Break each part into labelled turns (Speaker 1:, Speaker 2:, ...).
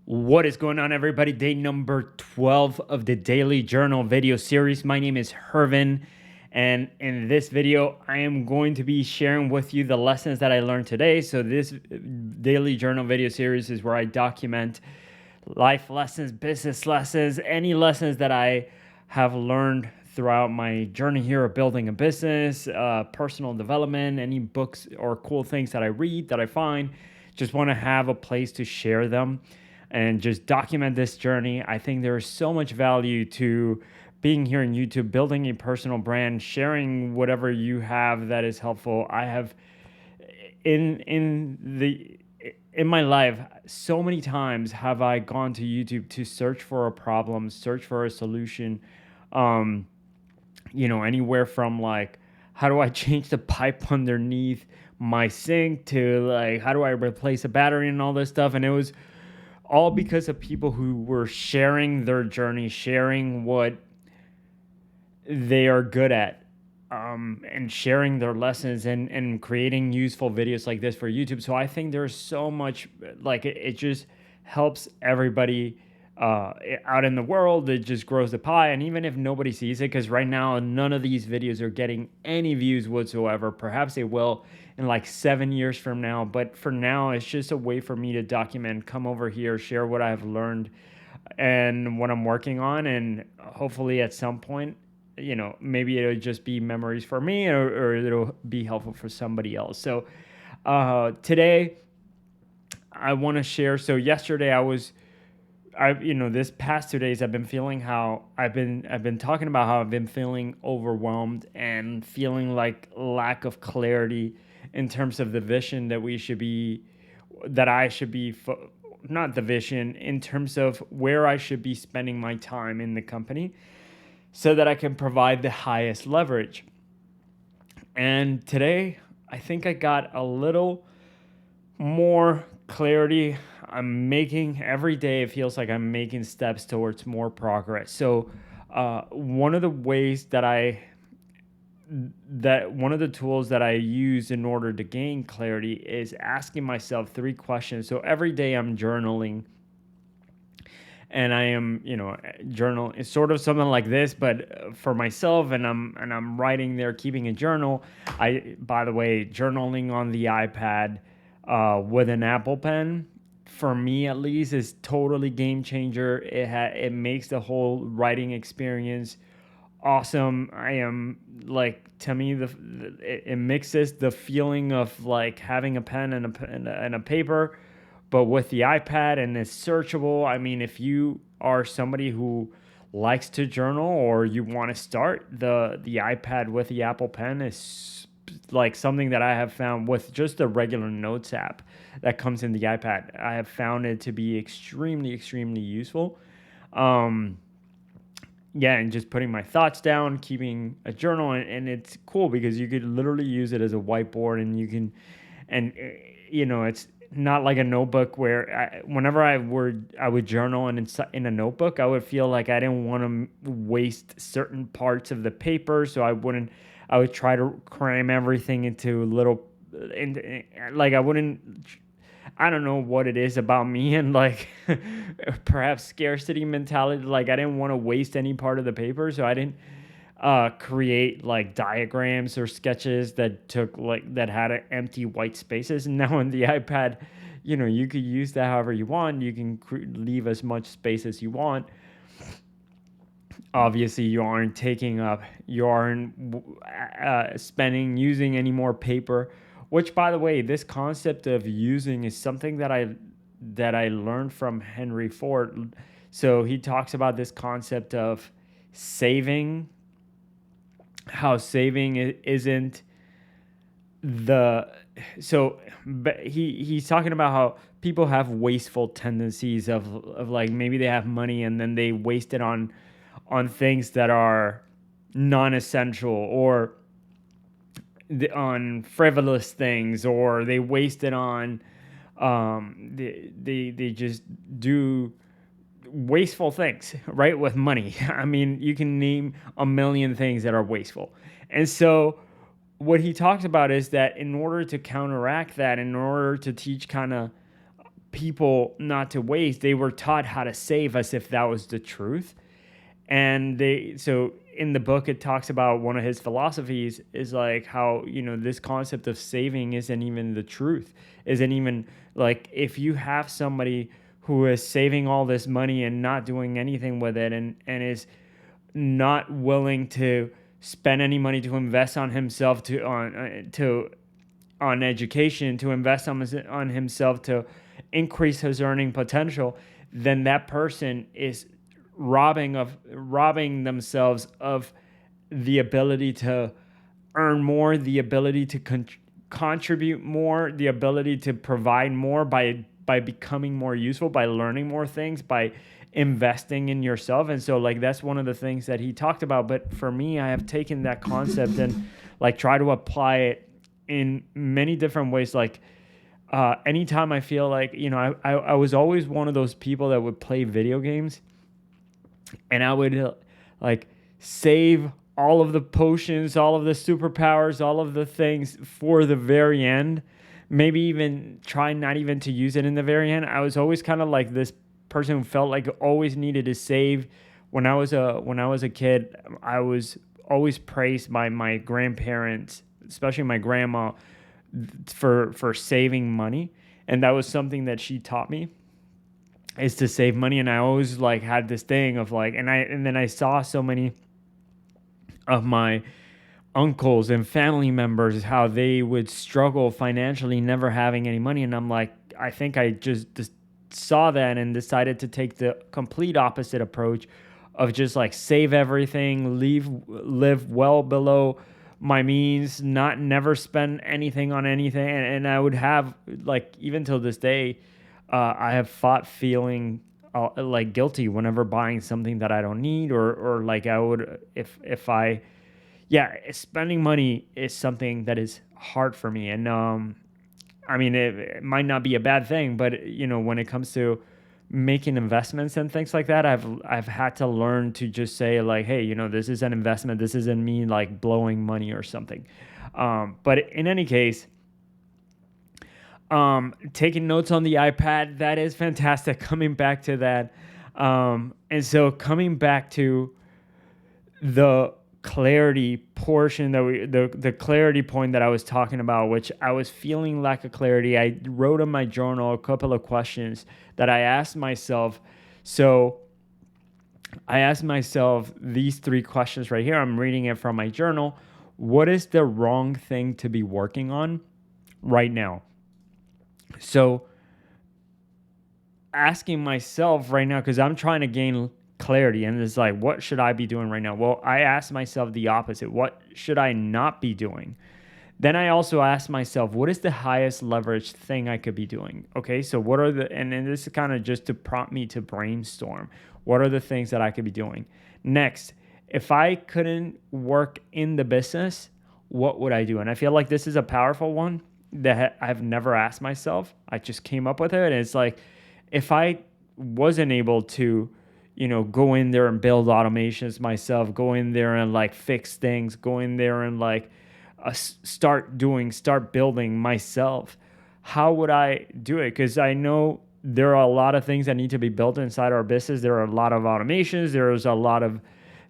Speaker 1: What is going on, everybody? Day number 12 of the Daily Journal video series. My name is Hervin, and in this video, I am going to be sharing with you the lessons that I learned today. So, this Daily Journal video series is where I document life lessons, business lessons, any lessons that I have learned throughout my journey here of building a business, personal development, any books or cool things that I read that I find. Just want to have a place to share them and just document this journey. I think there is so much value to being here in YouTube, building a personal brand, sharing whatever you have that is helpful. I have in my life, so many times have I gone to YouTube to search for a problem, search for a solution. Um, Anywhere from like, how do I change the pipe underneath my sink to like, how do I replace a battery and all this stuff. And it was all because of people who were sharing their journey, sharing what they are good at, and sharing their lessons and creating useful videos like this for YouTube. So I think there's so much, like it just helps everybody out in the world. It just grows the pie. And even if nobody sees it, because right now none of these videos are getting any views whatsoever. Perhaps they will in like 7 years from now. But for now, it's just a way for me to document, come over here, share what I've learned and what I'm working on. And hopefully at some point, maybe it'll just be memories for me, or it'll be helpful for somebody else. So today I want to share. So yesterday this past 2 days I've been feeling how I've been talking about how I've been feeling overwhelmed and feeling like lack of clarity in terms of the vision that I should be, not the vision, in terms of where I should be spending my time in the company so that I can provide the highest leverage. And today, I think I got a little more clarity. Every day, it feels like I'm making steps towards more progress. So, one of the ways one of the tools that I use in order to gain clarity is asking myself 3 questions. So every day I'm journaling, and I am, journal. It's sort of something like this, but for myself, and I'm writing there, keeping a journal. By the way, journaling on the iPad with an Apple Pen, for me at least, is totally game changer. It makes the whole writing experience awesome. I am like, to me, it mixes the feeling of like having a pen and a paper, but with the iPad, and it's searchable. I mean, if you are somebody who likes to journal or you want to start, the iPad with the Apple Pen is like something that I have found with just the regular Notes app that comes in the iPad. I have found it to be extremely, extremely useful. And just putting my thoughts down, keeping a journal, and it's cool because you could literally use it as a whiteboard, and you can, and it's not like a notebook where whenever I would journal and in a notebook, I would feel like I didn't want to waste certain parts of the paper, so I would try to cram everything into like I wouldn't. I don't know what it is about me and like perhaps scarcity mentality. Like I didn't want to waste any part of the paper, so I didn't create like diagrams or sketches that had empty white spaces. And now in the iPad, you could use that however you want. You can leave as much space as you want. Obviously, you aren't using any more paper. Which, by the way, this concept of using is something that I learned from Henry Ford. So he talks about this concept of saving, how saving isn't but he's talking about how people have wasteful tendencies of like, maybe they have money and then they waste it on things that are non-essential, or on frivolous things, or they waste it on they just do wasteful things, right, with money. I mean, you can name a million things that are wasteful. And so what he talks about is that in order to counteract that, in order to teach kind of people not to waste. They were taught how to save as if that was the truth. And so in the book, it talks about one of his philosophies is like how, this concept of saving isn't even the truth, isn't even like if you have somebody who is saving all this money and not doing anything with it, and is not willing to spend any money to invest on himself, on education, to invest on himself to increase his earning potential, then that person is robbing themselves of the ability to earn more, the ability to contribute more, the ability to provide more by becoming more useful, by learning more things, by investing in yourself. And so like that's one of the things that he talked about. But for me, I have taken that concept and like try to apply it in many different ways. Like anytime I feel like, I was always one of those people that would play video games, and I would like save all of the potions, all of the superpowers, all of the things for the very end. Maybe even try not even to use it in the very end. I was always kind of like this person who felt like always needed to save. When I was a kid, I was always praised by my grandparents, especially my grandma, for saving money, and that was something that she taught me, is to save money. And I always like had this thing of like, and then I saw so many of my uncles and family members how they would struggle financially, never having any money, and I'm like, I think I just saw that and decided to take the complete opposite approach of just like save everything, live well below my means, never spend anything on anything. And I would have like, even till this day, I have fought feeling like guilty whenever buying something that I don't need, or like I would, if I, yeah, spending money is something that is hard for me. And I mean, it might not be a bad thing, but when it comes to making investments and things like that, I've had to learn to just say like, hey, this is an investment. This isn't me like blowing money or something. But in any case, taking notes on the iPad, that is fantastic. Coming back to that, and so coming back to the clarity portion the clarity point that I was talking about, which I was feeling lack of clarity. I wrote in my journal a couple of questions that I asked myself. So I asked myself these 3 questions right here. I'm reading it from my journal. What is the wrong thing to be working on right now? So asking myself right now, because I'm trying to gain clarity, and it's like, what should I be doing right now? Well, I asked myself the opposite. What should I not be doing? Then I also asked myself, what is the highest leverage thing I could be doing? Okay, so what are and this is kind of just to prompt me to brainstorm. What are the things that I could be doing? Next, if I couldn't work in the business, what would I do? And I feel like this is a powerful one that I've never asked myself. I just came up with it. And it's like, if I wasn't able to, go in there and build automations myself, go in there and like fix things, go in there and like start building myself, how would I do it? Because I know there are a lot of things that need to be built inside our business. There are a lot of automations. There's a lot of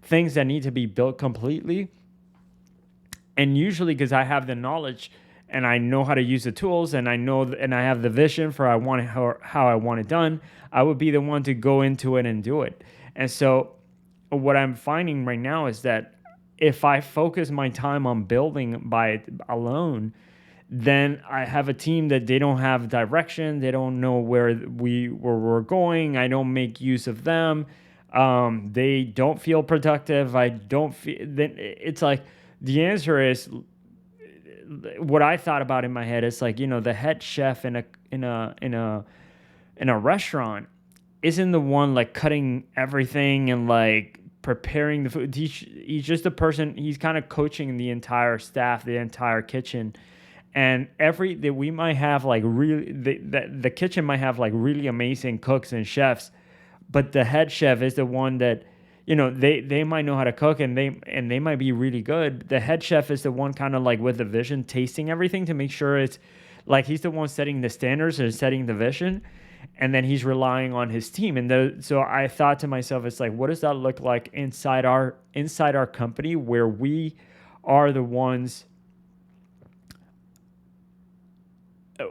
Speaker 1: things that need to be built completely. And usually, because I have the knowledge and I know how to use the tools, and I know and I have the vision for how I want it done, I would be the one to go into it and do it. And so what I'm finding right now is that if I focus my time on building by it alone, then I have a team that they don't have direction. They don't know where we're going. I don't make use of them. They don't feel productive. I don't feel. Then it's like the answer is what I thought about in my head. Is like, the head chef in a restaurant isn't the one like cutting everything and like preparing the food. He's just a person. He's kind of coaching the entire staff, the entire kitchen. And that we might have like really the kitchen might have like really amazing cooks and chefs, but the head chef is the one that, they might know how to cook, and they might be really good. The head chef is the one kind of like with the vision, tasting everything to make sure it's like he's the one setting the standards and setting the vision. and then he's relying on his team. And so I thought to myself, it's like, what does that look like inside our company, where we are the ones,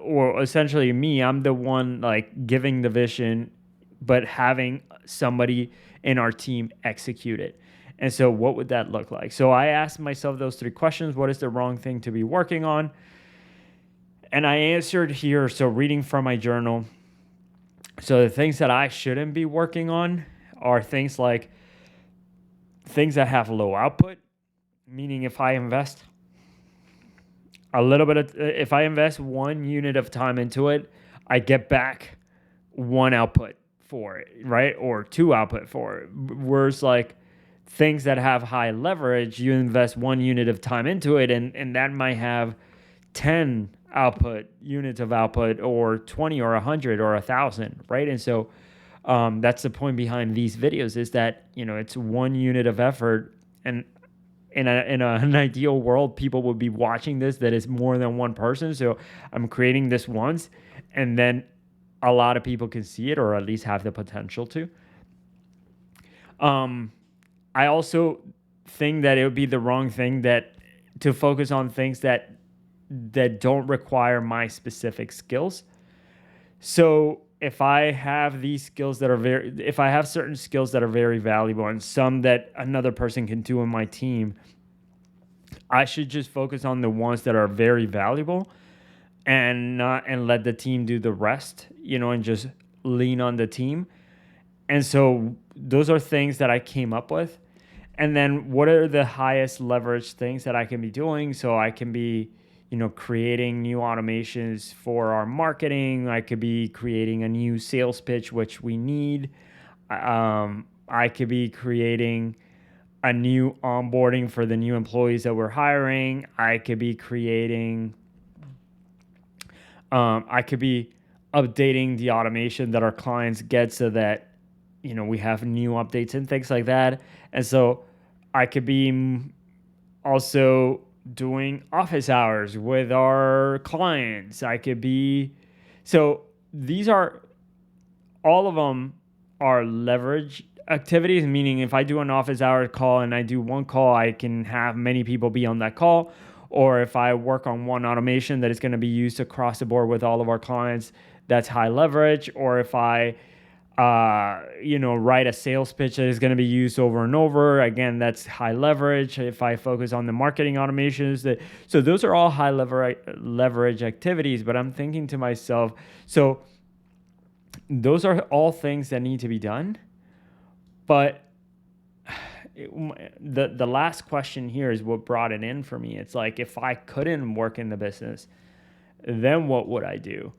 Speaker 1: or essentially me, I'm the one like giving the vision, but having somebody in our team execute it. And so what would that look like? So I asked myself those three questions. What is the wrong thing to be working on? And I answered here. So reading from my journal. So the things that I shouldn't be working on are things like things that have low output, meaning if I invest if I invest 1 unit of time into it, I get back one output for it, right? Or two output for it. Whereas like things that have high leverage, you invest 1 unit of time into it, and that might have 10 units of output, or 20 or 100 or 1,000, right? And so that's the point behind these videos, is that, it's 1 unit of effort. And an ideal world, people would be watching this that is more than one person. So I'm creating this once, and then a lot of people can see it, or at least have the potential to. I also think that it would be the wrong thing to focus on things that don't require my specific skills. So if I have if I have certain skills that are very valuable, and some that another person can do in my team, I should just focus on the ones that are very valuable, and let the team do the rest, and just lean on the team. And so those are things that I came up with. And then what are the highest leverage things that I can be doing? So I can be, creating new automations for our marketing. I could be creating a new sales pitch, which we need. I could be creating a new onboarding for the new employees that we're hiring. I could be updating the automation that our clients get, so that, we have new updates and things like that. And so I could be also doing office hours with our clients. So these are, all of them are leverage activities, meaning if I do an office hour call and I do one call, I can have many people be on that call. Or if I work on one automation that is going to be used across the board with all of our clients, that's high leverage. Or if I write a sales pitch that is going to be used over and over, again, that's high leverage. If I focus on the marketing automations, so those are all high leverage activities. But I'm thinking to myself, so those are all things that need to be done. But the last question here is what brought it in for me. It's like, if I couldn't work in the business, then what would I do?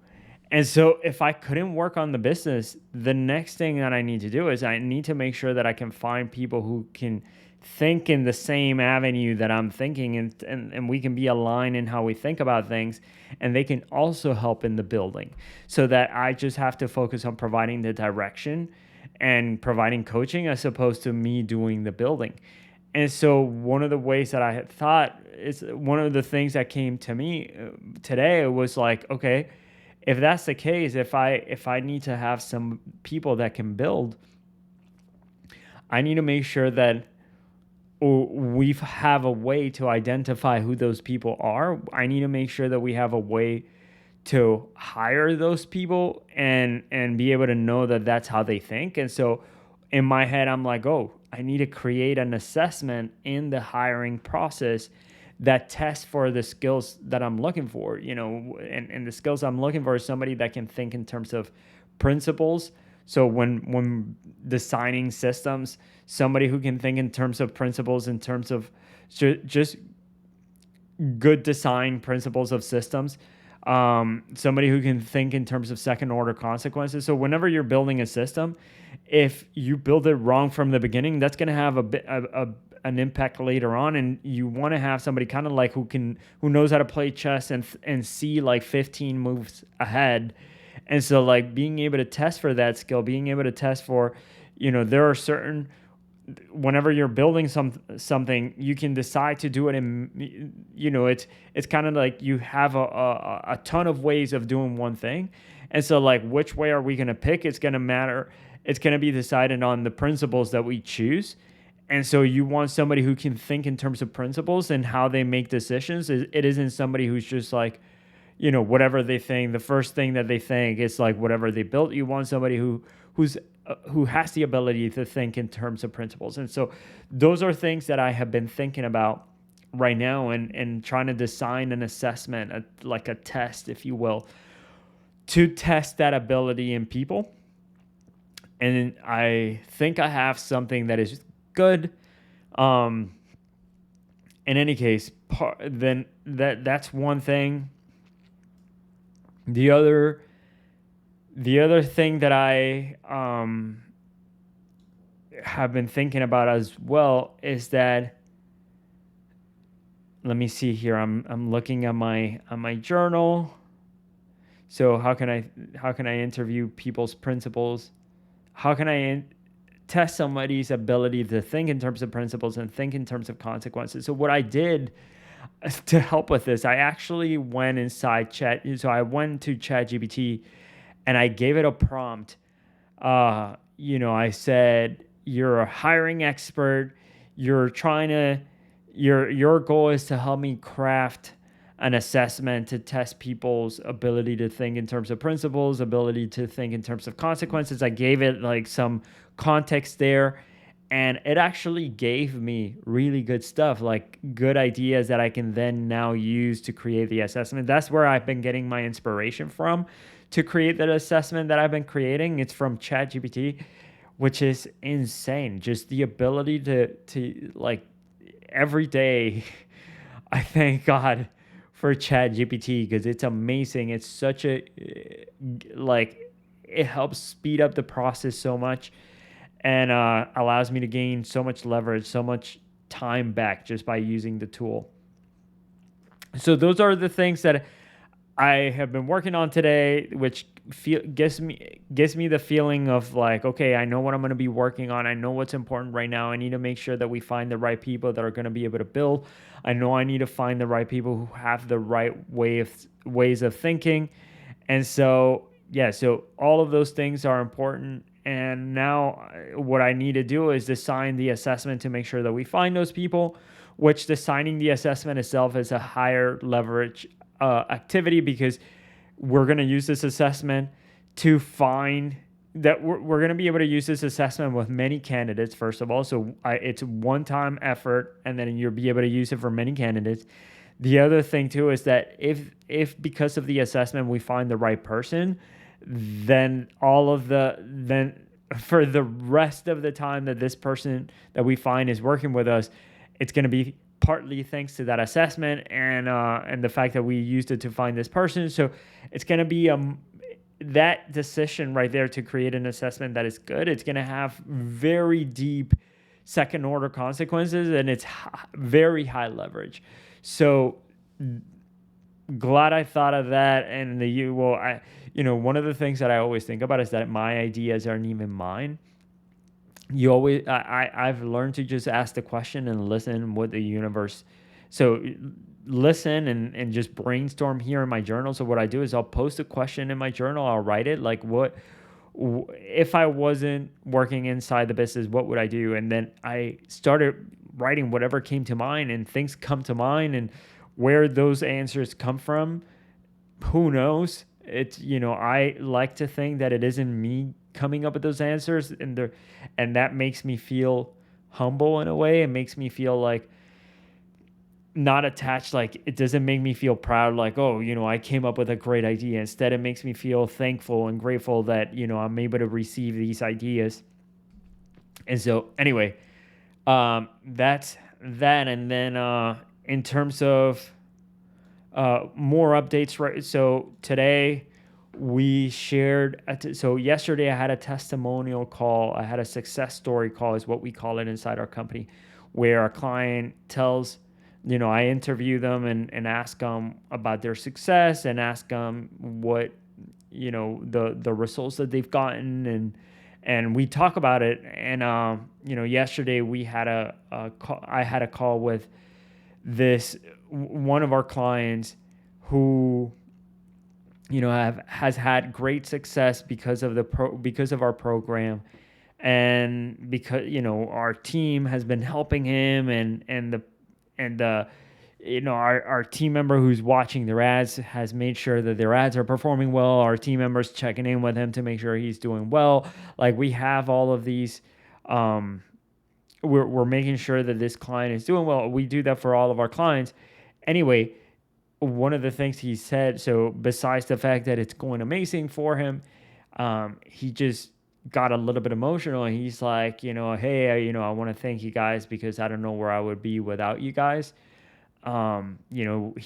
Speaker 1: And so if I couldn't work on the business, the next thing that I need to do is I need to make sure that I can find people who can think in the same avenue that I'm thinking, and we can be aligned in how we think about things, and they can also help in the building, so that I just have to focus on providing the direction and providing coaching, as opposed to me doing the building. And so one of the ways that I had thought is, one of the things that came to me today was like, okay, if that's the case, if I need to have some people that can build, I need to make sure that we have a way to identify who those people are. I need to make sure that we have a way to hire those people, and be able to know that that's how they think. And so in my head, I'm like, oh, I need to create an assessment in the hiring process that tests for the skills that I'm looking for, and the skills I'm looking for is somebody that can think in terms of principles. So when designing systems, somebody who can think in terms of principles, in terms of just good design principles of systems. Somebody who can think in terms of second order consequences. So whenever you're building a system, if you build it wrong from the beginning, that's going to have an impact later on. And you want to have somebody kind of like who knows how to play chess and see like 15 moves ahead. And so like being able to test for that skill, being able to test for, there are certain, whenever you're building something, you can decide to do it in, it's kind of like you have a ton of ways of doing one thing. And so like, which way are we going to pick? It's going to matter. It's going to be decided on the principles that we choose. And so you want somebody who can think in terms of principles and how they make decisions. It isn't somebody who's just like, whatever they think, the first thing that they think is like whatever they built. You want somebody who has the ability to think in terms of principles. And so those are things that I have been thinking about right now, and trying to design an assessment, like a test, if you will, to test that ability in people. And I think I have something that is good. Um, in any case, then that's one thing. The other thing that I have been thinking about as well is that, let me see here. I'm looking at my journal. So how can I interview people's principles? How can I test somebody's ability to think in terms of principles and think in terms of consequences? So what I did to help with this, I actually went inside Chat. So I went to ChatGPT and I gave it a prompt. I said, you're a hiring expert. You're trying to, your goal is to help me craft an assessment to test people's ability to think in terms of principles, ability to think in terms of consequences. I gave it like some context there, and it actually gave me really good stuff, like good ideas that I can then now use to create the assessment. That's where I've been getting my inspiration from to create that assessment that I've been creating. It's from ChatGPT, which is insane. Just the ability to like every day, I thank God for ChatGPT because it's amazing. It's such a, like, it helps speed up the process so much, and allows me to gain so much leverage, so much time back just by using the tool. So those are the things that I have been working on today, which gives me the feeling of like, okay, I know what I'm going to be working on. I know what's important right now. I need to make sure that we find the right people that are going to be able to build. I know I need to find the right people who have the right ways of thinking. And so, yeah, so all of those things are important. And now what I need to do is design the assessment to make sure that we find those people, which designing the assessment itself is a higher leverage activity, because we're going to use this assessment to find that we're going to be able to use this assessment with many candidates, first of all. So it's one-time effort, and then you'll be able to use it for many candidates. The other thing too is that if because of the assessment we find the right person, then for the rest of the time that this person that we find is working with us, it's going to be partly thanks to that assessment and the fact that we used it to find this person. So it's going to be that decision right there to create an assessment that is good. It's going to have very deep second order consequences, and it's very high leverage. So glad I thought of that. And one of the things that I always think about is that my ideas aren't even mine. I've learned to just ask the question and listen what the universe. So listen and just brainstorm here in my journal. So what I do is I'll post a question in my journal. I'll write it like, if I wasn't working inside the business, what would I do? And then I started writing whatever came to mind, and things come to mind, and where those answers come from, who knows? It's, I like to think that it isn't me coming up with those answers, and that makes me feel humble in a way. It makes me feel like not attached. Like, it doesn't make me feel proud, like, oh, I came up with a great idea. Instead, it makes me feel thankful and grateful that, I'm able to receive these ideas. And so anyway, that's that. And then in terms of more updates, right? So today we shared, so yesterday I had a testimonial call. I had a success story call, is what we call it inside our company, where a client tells, I interview them and ask them about their success, and ask them what, the results that they've gotten, and we talk about it. And yesterday we had I had a call with one of our clients who has had great success because of because of our program, and because our team has been helping him, and our team member who's watching their ads has made sure that their ads are performing well. Our team members checking in with him to make sure he's doing well. Like, we have all of these. um we're making sure that this client is doing well. We do that for all of our clients. Anyway, one of the things he said, so besides the fact that it's going amazing for him, he just got a little bit emotional, and he's like, hey, I want to thank you guys, because I don't know where I would be without you guys. He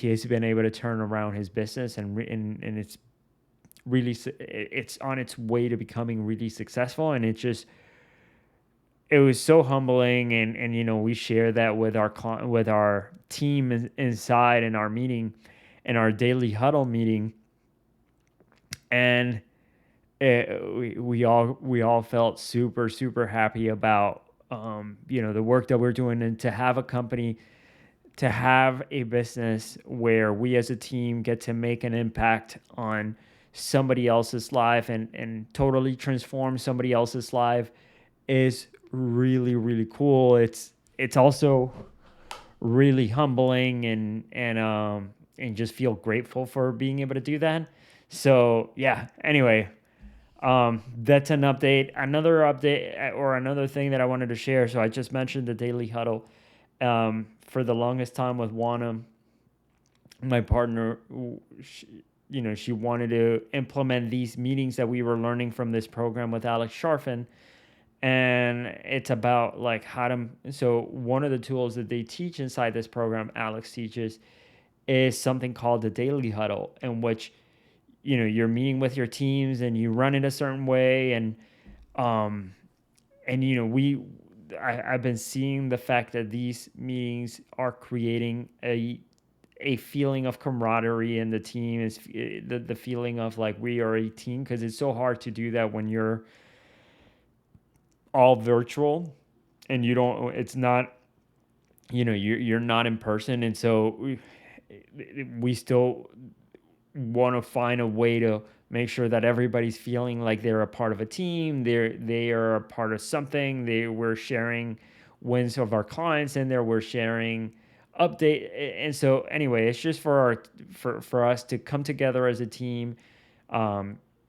Speaker 1: has been able to turn around his business, and it's really, it's on its way to becoming really successful. And it was so humbling. And we share that with with our team inside in our meeting, in our daily huddle meeting. And we all felt super super happy about the work that we're doing, and to have a company, to have a business where we as a team get to make an impact on somebody else's life, and totally transform somebody else's life, is really really cool. It's also really humbling, and just feel grateful for being able to do that. So yeah, anyway, that's an update. Another update, or another thing that I wanted to share. So I just mentioned the daily huddle. For the longest time with Juana, my partner, she wanted to implement these meetings that we were learning from this program with Alex Sharfin. And it's about like how to, so one of the tools that they teach inside this program, Alex teaches, is something called the daily huddle, in which you're meeting with your teams, and you run it a certain way. Um and I've been seeing the fact that these meetings are creating a feeling of camaraderie in the team, is the feeling of like we are a team, because it's so hard to do that when you're all virtual, and it's not, you're not in person. And so we still want to find a way to make sure that everybody's feeling like they're a part of a team. They are a part of something. We're sharing wins of our clients in there. We're sharing update. And so anyway, it's just for us to come together as a team,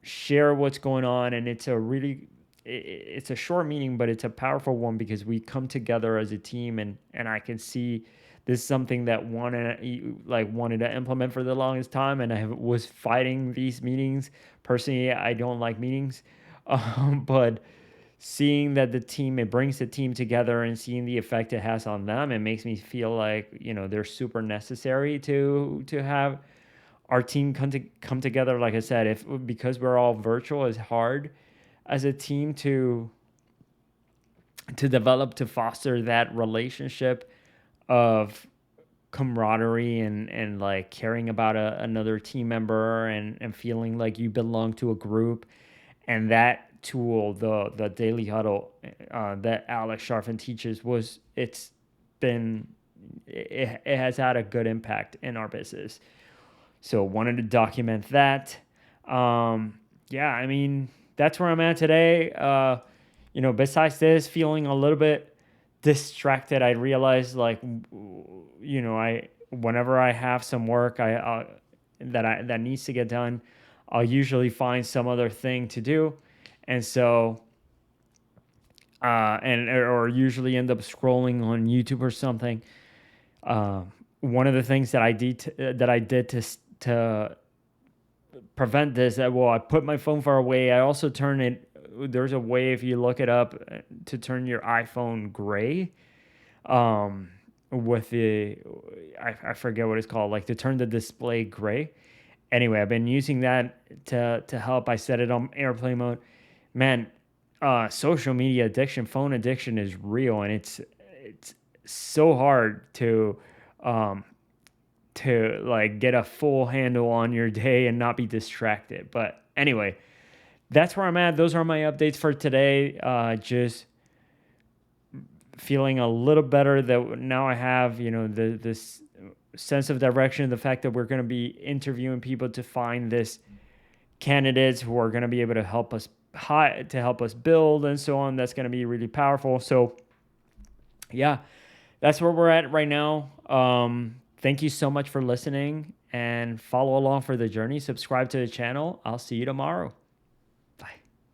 Speaker 1: share what's going on. And it's a short meeting, but it's a powerful one, because we come together as a team. And I can see this is something that wanted to implement for the longest time, and I was fighting these meetings. Personally, I don't like meetings, but seeing that it brings the team together, and seeing the effect it has on them, it makes me feel like they're super necessary to have our team come together. Like I said, if because we're all virtual, it's hard as a team to develop, to foster that relationship of camaraderie, and like caring about another team member, and feeling like you belong to a group. And that tool, the daily huddle, that Alex Sharfin teaches, been it has had a good impact in our business. So wanted to document that. Yeah, I mean, that's where I'm at today. Besides this, feeling a little bit distracted, I realized, like, I whenever I have some work that needs to get done, I'll usually find some other thing to do. And so or usually end up scrolling on YouTube or something. One of the things that I did to prevent this, well, I put my phone far away. I also turn it. There's a way, if you look it up, to turn your iPhone gray. With I forget what it's called, like to turn the display gray. Anyway, I've been using that to help. I set it on airplane mode. Man, social media addiction, phone addiction is real, and it's so hard um, to like get a full handle on your day and not be distracted. But anyway, that's where I'm at. Those are my updates for today. Just feeling a little better that now I have, this sense of direction, the fact that we're going to be interviewing people to find this candidates who are going to be able to help us build and so on. That's going to be really powerful. So yeah, that's where we're at right now. Thank you so much for listening, and follow along for the journey. Subscribe to the channel. I'll see you tomorrow.